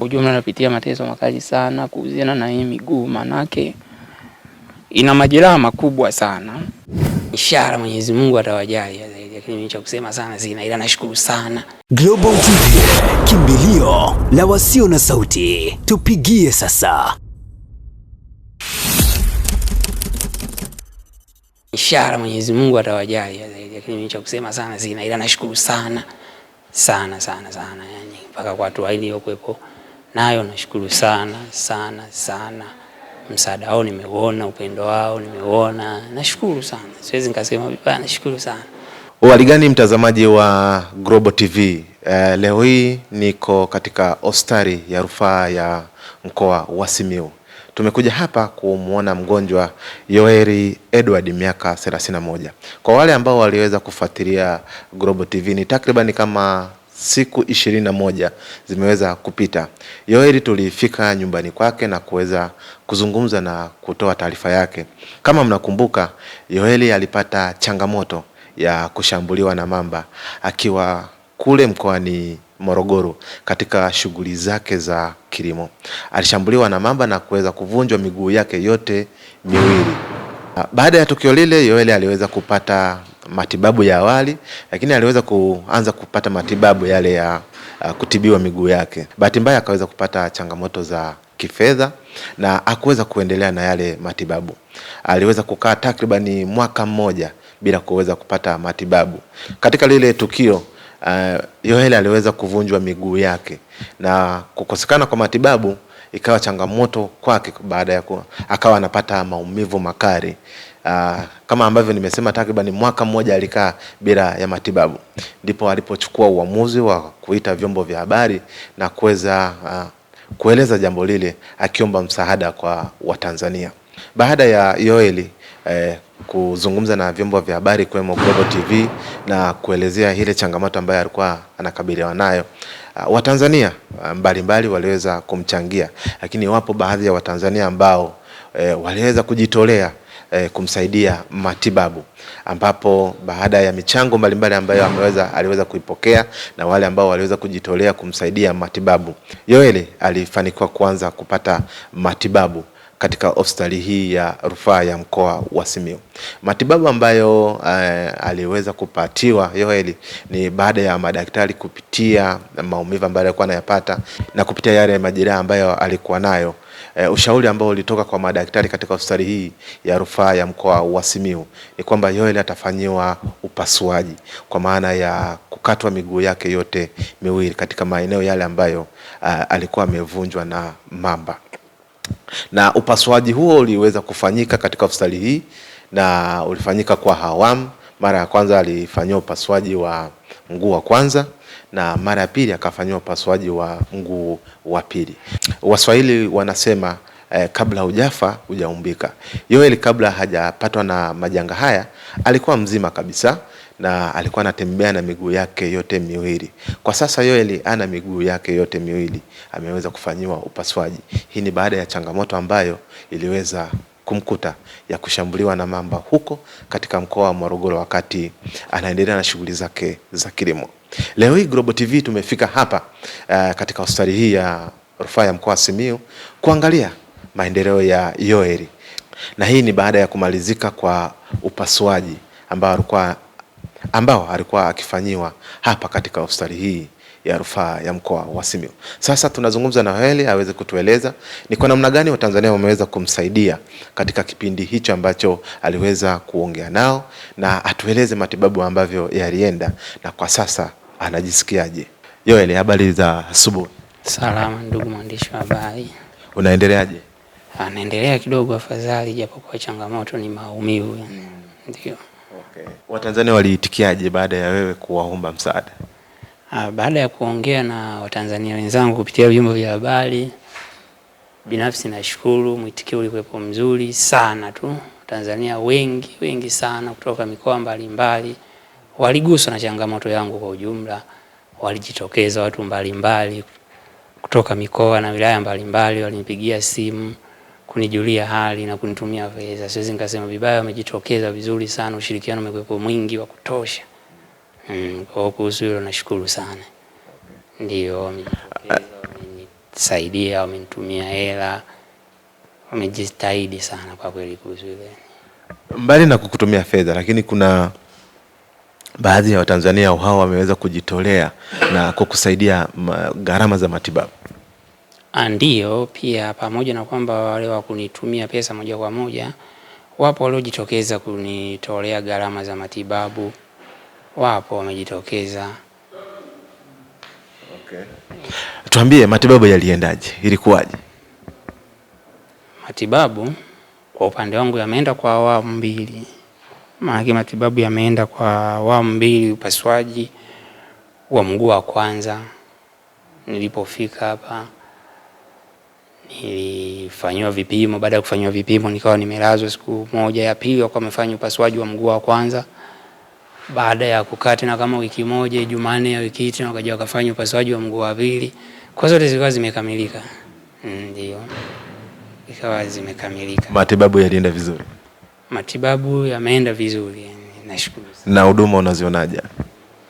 kwa ujumla napitia mateso makali sana kuhusiana na hii miguu, manake ina majeraha makubwa sana. Inshallah Mwenyezi Mungu atawajali zaidi, lakini mimi cha kusema sana sina, ila nashukuru sana. Global TV, kimbilio la wasio na sauti. Tupigie sasa. Inshallah Mwenyezi Mungu atawajali zaidi, lakini mimi cha kusema sana sina, ila nashukuru sana sana sana sana, yani mpaka kwa watu waliokuepo nayo nashukuru sana sana sana. Msaada wao nimeuona, upendo wao nimeuona, nashukuru sana. Siwezi nikasema vibaya, nashukuru sana. Hali gani mtazamaji wa Global TV? Leo hii niko katika hospitali ya rufaa ya mkoa wa Simiyu. Tumekuja hapa kumuona mgonjwa Yoeli Edward, miaka 31. Kwa wale ambao waliweza kufuatilia Global TV, ni takriban kama siku 21 zimeweza kupita. Yoeli tulifika nyumbani kwake na kuweza kuzungumza na kutoa taarifa yake. Kama mnakumbuka, Yoeli alipata changamoto ya kushambuliwa na mamba akiwa kule mkoani Morogoro katika shughuli zake za kilimo. Alishambuliwa na mamba na kuweza kuvunjwa miguu yake yote miwili. Baada ya tukio lile, Yoeli aliweza kupata matibabu ya awali, lakini aliweza kuanza kupata matibabu yale ya kutibiwa miguu yake. Bahati mbaya akaweza kupata changamoto za kifedha na hakuweza kuendelea na yale matibabu. Aliweza kukaa takribani mwaka mmoja bila kuweza kupata matibabu. Katika lile tukio, Yoeli aliweza kuvunjwa miguu yake na kukosekana kwa matibabu ikawa changamoto kwake. Baada ya akawa anapata maumivu makali. Kama ambavyo nimesema, takriban mwaka mmoja alikaa bila ya matibabu. Ndipo alipochukua uamuzi wa kuita vyombo vya habari na kuweza kueleza jambo lile, akiomba msaada kwa Watanzania. Baada ya Yoeli kuzungumza na vyombo vya habari kwemo Global TV na kuelezea ile changamoto ambayo alikuwa anakabiliwa nayo, Watanzania mbalimbali waliweza kumchangia, lakini wapo baadhi ya Watanzania ambao waliweza kujitolea kumsaidia matibabu, ambapo baada ya michango mbalimbali ambayo aliweza kuipokea na wale ambao waliweza kujitolea kumsaidia matibabu, Yoeli alifanikiwa kuanza kupata matibabu katika hospitali hii ya rufaa ya mkoa wa Simiyu. Matibabu ambayo aliweza kupatiwa Yoeli ni baada ya madaktari kupitia maumivu ambayo alikuwa anayapata na kupitia yale majeraha ambayo alikuwa nayo. Ushauri ambao ulitoka kwa madaktari katika hospitali hii ya rufaa ya mkoa wa Simiyu ni kwamba Yoeli atafanyiwa upasuaji, kwa maana ya kukatwa miguu yake yote miwili katika maeneo yale ambayo alikuwa amevunjwa na mamba. Na upasuaji huo uliweza kufanyika katika hospitali hii na ulifanyika kwa awamu. Mara ya kwanza alifanywa upasuaji wa mguu wa kwanza na mara ya pili akafanywa upasuaji wa mguu wa pili. Waswahili wanasema kabla hujafa hujaumbika. Yoeli kabla hajapatwa na majanga haya alikuwa mzima kabisa na alikuwa anatembea na miguu yake yote miwili. Kwa sasa Yoeli ana miguu yake yote miwili ameweza kufanyiwa upasuaji. Hii ni baada ya changamoto ambayo iliweza kumkuta ya kushambuliwa na mamba huko katika mkoa wa Morogoro wakati anaendelea na shughuli zake za kilimo. Leo hii Global TV tumefika hapa katika hospitali hii ya rufaa ya mkoa wa Simiyu kuangalia maendeleo ya Yoeli. Na hii ni baada ya kumalizika kwa upasuaji ambao alikuwa akifanyiwa hapa katika hospitali hii ya rufaa ya mkoa wa Simiyu. Sasa tunazungumza na Yoeli aweze kutueleza ni kwa namna gani Watanzania wameweza kumsaidia katika kipindi hicho ambacho aliweza kuongea nao, na atueleze matibabu ambavyo yalienda na kwa sasa anajisikiaje. Yoeli, habari za asubuhi? Salama ndugu mwandishi wa habari. Unaendeleaje? Naendelea kidogo afadhali, japo kwa changamoto ni maumivu yani. Ndio. Okay. Watanzania waliitikiaje baada ya wewe kuwaomba msaada? Baada ya kuongea na Watanzania wenzangu kupitia vyombo vya habari, binafsi nashukuru, mwitikio ulikuwa mzuri sana tu. Tanzania wengi sana kutoka mikoa mbalimbali waliguswa na changamoto yangu kwa ujumla. Walijitokeza watu mbalimbali kutoka mikoa na wilaya mbalimbali, walinipigia simu kunijulia hali na kunitumia fedha. Siwezi nikasema vibaya, wamejitokeza vizuri sana, ushirikiano umekuwa mwingi wa kutosha. Kwa kuhusu hilo nashukuru sana. Ndio wamejitokeza, wamenisaidia, wamenitumia hela, wamejitahidi sana kwa kweli kuhusu ile. Mbali na kukutumia fedha, lakini kuna baadhi ya Watanzania hao wameweza kujitolea na kukusaidia gharama za matibabu. Ndio, pia pamoja na kwamba wale wa kunitumia pesa moja kwa moja, wapo waliojitokeza kunitolea gharama za matibabu, wapo wamejitokeza. Okay. Tuambie matibabu yaliendaje? Ilikuwaje? Matibabu kwa upande wangu yameenda kwa awamu mbili. Maana matibabu yameenda kwa awamu mbili. Upasuaji wa mguu wa kwanza, nilipofika hapa nilifanywa vipimo. Baada ya kufanywa vipimo nikawa nimelazwa siku moja. Ya pili wakawa wamefanya upasuaji wa mguu wa kwanza. Baada ya kukaa tena kama wiki moja, Jumanne ya wiki tena wakaja wakafanya upasuaji wa mguu wa pili. Kwa zote zilikuwa zimekamilika. Ndio. Ikawa zimekamilika. Matibabu yalienda vizuri? Matibabu yameenda vizuri, nashukuru. Na huduma unazionaje?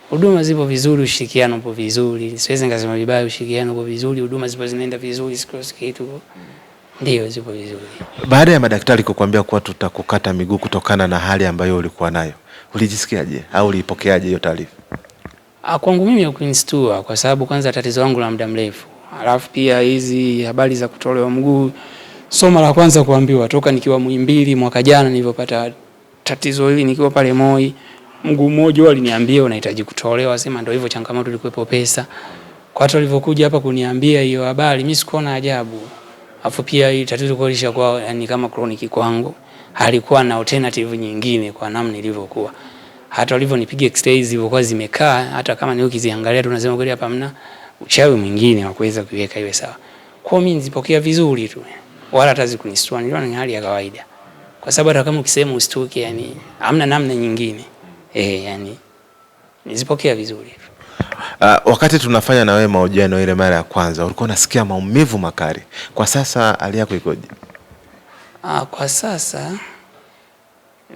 Huduma zipo vizuri, ushirikiano upo vizuri. Siwezi nikasema vibaya, ushirikiano upo vizuri, huduma zipo zinaenda vizuri, siku kitu. Ndio, zipo vizuri. Baada ya madaktari kukuambia kuwa tutakukata miguu kutokana na hali ambayo ulikuwa nayo, ulijisikiaje au ulipokeaje hiyo taarifa? Kwangu mimi hakunistua, kwa sababu kwanza tatizo langu la muda mrefu. Alafu pia hizi habari za kutolewa mguu soma la kwanza kuambiwa toka nikiwa Muhimbili mwaka jana nilipopata tatizo hili nikiwa pale Moi. Mguu mmoja waliniambia unahitaji kutolewa, sema ndio hivyo, changamoto ilikuwepo pesa. Kwa watu walivyokuja hapa kuniambia hiyo habari, mimi sikuona ajabu. Afu pia hii tatizo kulisha kwa yani kama chronic kwangu, halikuwa na alternative nyingine kwa namna nilivyokuwa. Hata walivyonipiga x-rays zilikuwa zimekaa, hata kama ni ukiziangalia tunasema kweli hapa hamna uchawi mwingine wa kuweza kuiweka iwe sawa. Kwa mimi nilipokea vizuri tu. Wala hata zikunistua, niliona ni hali ya kawaida. Kwa sababu hata kama ukisema ustuke, yani hamna namna nyingine. Yani nizipokea vizuri. Wakati tunafanya na wewe mahojiano ile mara ya kwanza, ulikuwa unasikia maumivu makali. Kwa sasa hali yako ikoje? Kwa sasa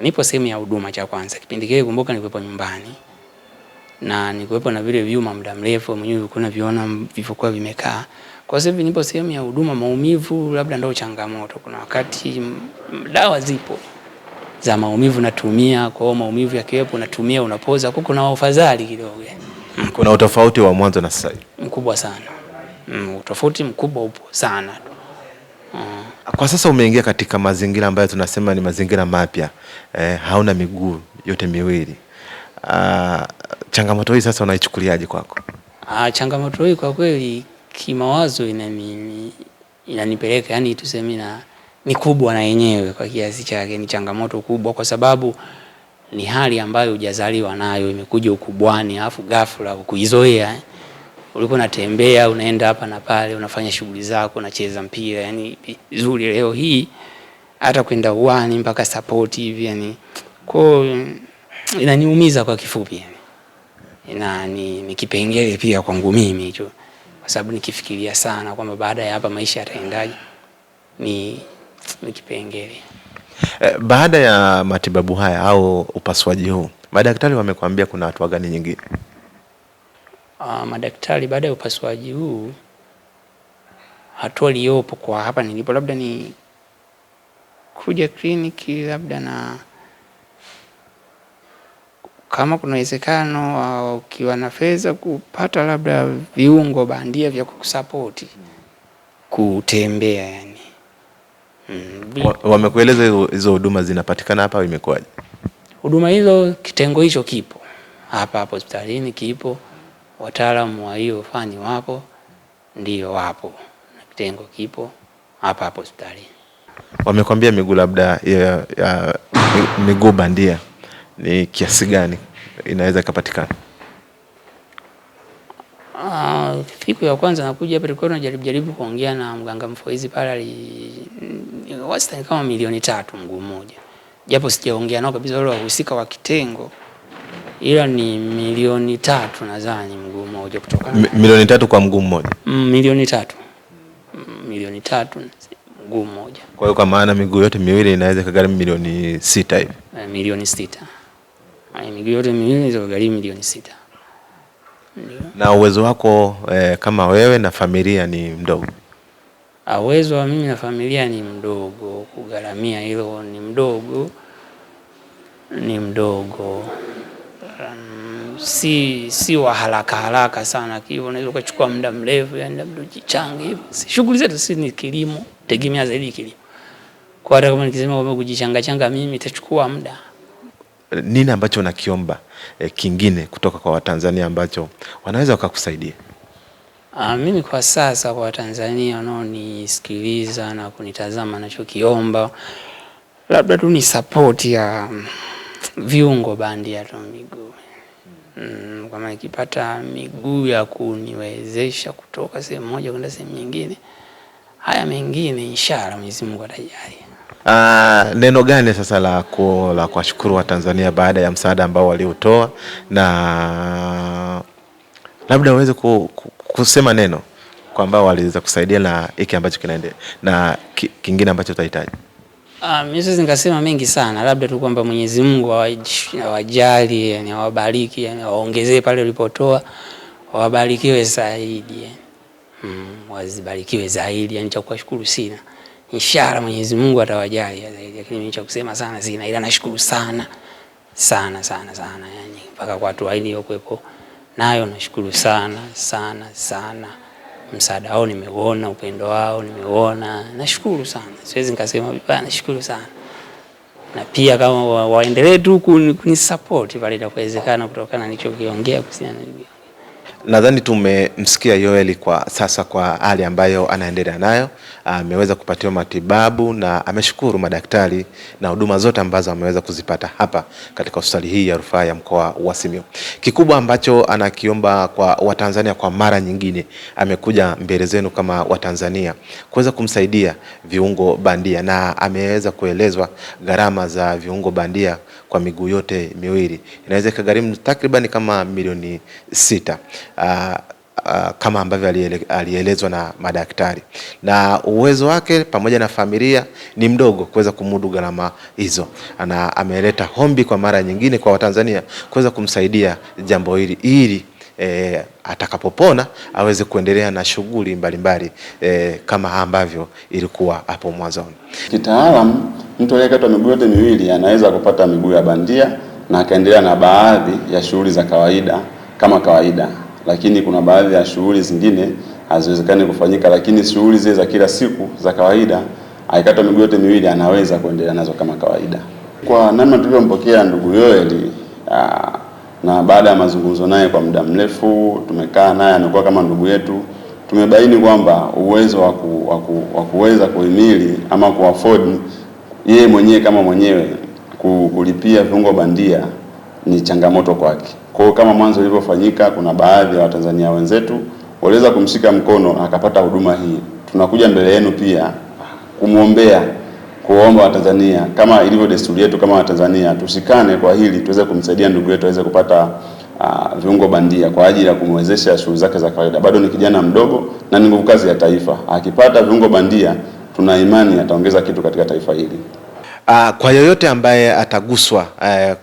nipo sehemu ya huduma cha kwanza. Kipindi kile kumbuka nilikuwa nyumbani. Na nilikuwa na vile vyuma muda mrefu, mwenyewe kuna viona vilivyokuwa vimekaa. Kwa sababu nipo sehemu ya huduma, maumivu labda ndio changamoto. Kuna wakati dawa zipo za maumivu natumia, kwa hiyo maumivu yakiwepo natumia, unapoza. Huko kuna ufadhali kidogo. Kuna utofauti wa mwanzo na sasa mkubwa sana. Utofauti mkubwa upo sana. Kwa sasa umeingia katika mazingira ambayo tunasema ni mazingira mapya. Hauna miguu yote miwili. Changamoto hii sasa unaichukuliaje kwako? Changamoto hii kwa kweli kimawazo inanipeleka, yani tuseme ni kubwa na yenyewe kwa kiasi chake. Ni changamoto kubwa kwa sababu ni hali ambayo hujazaliwa nayo, imekuja ukubwani alafu ghafla kuizoea. Ulikuwa unatembea, unaenda hapa na pale, unafanya shughuli zako, unacheza mpira, yani vizuri. Leo hii hata kwenda uwani mpaka support hivi, yani kwa inaniumiza kwa kifupi. Ni kipengele pia kwangu mimi hicho. Kwa sababu nikifikiria sana kwamba baada ya hapa maisha yataendaje, ni kipengele. Baada ya matibabu haya au upasuaji huu, madaktari wamekuambia kuna hatua gani nyingine? Madaktari baada ya upasuaji huu, hatua iliyopo kwa hapa nilipo labda ni kuja kliniki, labda na kama kuna uwezekano ukiwa na fedha kupata labda viungo bandia vya kukusupport kutembea yani. Wamekueleza hizo huduma zinapatikana hapa au imekuwaje? Huduma hizo kitengo hicho kipo hapa hospitalini, kipo wataalamu wa hiyo fani wapo, ndio wapo, na kitengo kipo hapa hospitalini. Wamekwambia miguu labda ya miguu bandia ni kiasi gani inaweza kupatikana? Siku ya kwanza nakuja hapa tulikuwa tunajaribu kuongea na mganga mfawidhi pale, wastani kama 3 mguu mmoja. Japo sijaongea nao kabisa wale wahusika wa kitengo, ila ni 3 nadhani mguu mmoja kutoka. 3 kwa mguu mmoja? 3 mguu mmoja. Kwa hiyo kwa maana miguu yote miwili inaweza kugharimu 6 hivi. 6. Miguu yote miwili inaweza kugharimu 6. Na uwezo wako kama wewe na familia ni mdogo? Uwezo wa mimi na familia ni mdogo, kugharamia hilo ni mdogo. Si wa haraka sana hivyo, unaweza kuchukua muda mrefu, yani labda ujichange hivyo. Shughuli zetu si ni kilimo, tegemea zaidi kilimo. Kwa hata kama nikisema kwamba kujichanga mimi itachukua muda. Nini ambacho unakiomba kingine kutoka kwa Watanzania ambacho wanaweza wakakusaidia? Mimi kwa sasa kwa Watanzania wanaonisikiliza na kunitazama, nachokiomba labda tu ni support ya viungo bandia tu miguu. Kama nikipata miguu ya kuniwezesha kutoka sehemu moja kwenda sehemu nyingine, haya mengine inshallah Mwenyezi Mungu atajalia. Neno gani sasa la kuwashukuru Watanzania baada ya msaada ambao waliotoa, na labda uweze kusema neno kwa ambao waliweza kusaidia na hiki ambacho kinaendelea na kingine ambacho tutahitaji? Mimi sasa nikasema mengi sana, labda tu kwamba Mwenyezi Mungu awajali, yani awabariki, yani waongezee pale ulipotoa, wabarikiwe zaidi. Wazibarikiwe zaidi, yani cha kushukuru sina. Inshallah Mwenyezi Mungu atawajali zaidi, lakini mimi cha kusema sana sina, ila nashukuru sana yani mpaka kwa watu waliokuepo nayo nashukuru sana. Msaada wao nimeona, upendo wao nimeona, nashukuru sana. Siwezi nikasema vibaya, nashukuru sana. Na pia kama waendelee tu kunisupport pale inapowezekana, kutokana na nilichokiongea kuhusiana na hili. Nadhani tumemsikia Yoeli kwa sasa kwa hali ambayo anaendelea nayo. Ameweza kupatiwa matibabu na ameshukuru madaktari na huduma zote ambazo ameweza kuzipata hapa katika hospitali hii ya rufaa ya mkoa wa Simiyu. Kikubwa ambacho anakiomba kwa Watanzania, kwa mara nyingine amekuja mbele zenu kama Watanzania kuweza kumsaidia viungo bandia, na ameweza kuelezwa gharama za viungo bandia kwa miguu yote miwili inaweza kugharimu takriban kama milioni 6. Kama ambavyo alielezwa na madaktari, na uwezo wake pamoja na familia ni mdogo kuweza kumudu gharama hizo. Ameleta hombi kwa mara nyingine kwa Watanzania kuweza kumsaidia jambo hili ili atakapopona aweze kuendelea na shughuli mbalimbali kama ambavyo ilikuwa hapo mwanzoni. Kitaalamu, mtu aliyekatwa miguu yote miwili anaweza kupata miguu ya bandia na akaendelea na baadhi ya shughuli za kawaida kama kawaida, lakini kuna baadhi ya shughuli zingine haziwezekani kufanyika, lakini shughuli zile za kila siku za kawaida aikatwa miguu yote miwili anaweza kuendelea nazo kama kawaida. Kwa namna tulivyompokea ndugu Yoeli, na baada ya mazungumzo naye kwa muda mrefu, tumekaa naye, amekuwa kama ndugu yetu, tumebaini kwamba uwezo wa kuweza kuhimili ama kuafford yeye mwenyewe kama mwenyewe kulipia viungo bandia ni changamoto kwake. Kwa hiyo kama mwanzo ilivyofanyika, kuna baadhi ya Watanzania wenzetu waliweza kumshika mkono akapata huduma hii. Tunakuja mbele yenu pia kumuombea, kuomba Watanzania kama ilivyo desturi yetu kama Watanzania, tushikane kwa hili tuweze kumsaidia ndugu yetu aweze kupata viungo bandia kwa ajili ya kumwezesha shughuli zake za kawaida. Bado ni kijana mdogo na ni nguvu kazi ya taifa. Akipata viungo bandia, tuna imani ataongeza kitu katika taifa hili. Kwa yoyote ambaye ataguswa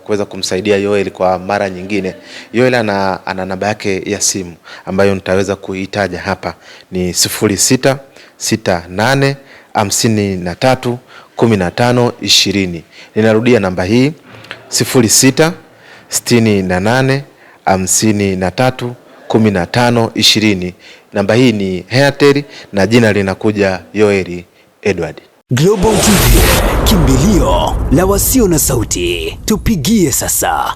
kuweza kumsaidia Yoeli kwa mara nyingine, Yoeli ana namba yake ya simu ambayo nitaweza kuitaja hapa, ni 0668531520. Ninarudia namba hii 0668531520. Namba hii ni Airtel na jina linakuja Yoeli Edward. Global TV, kimbilio la wasio na sauti. Tupigie sasa.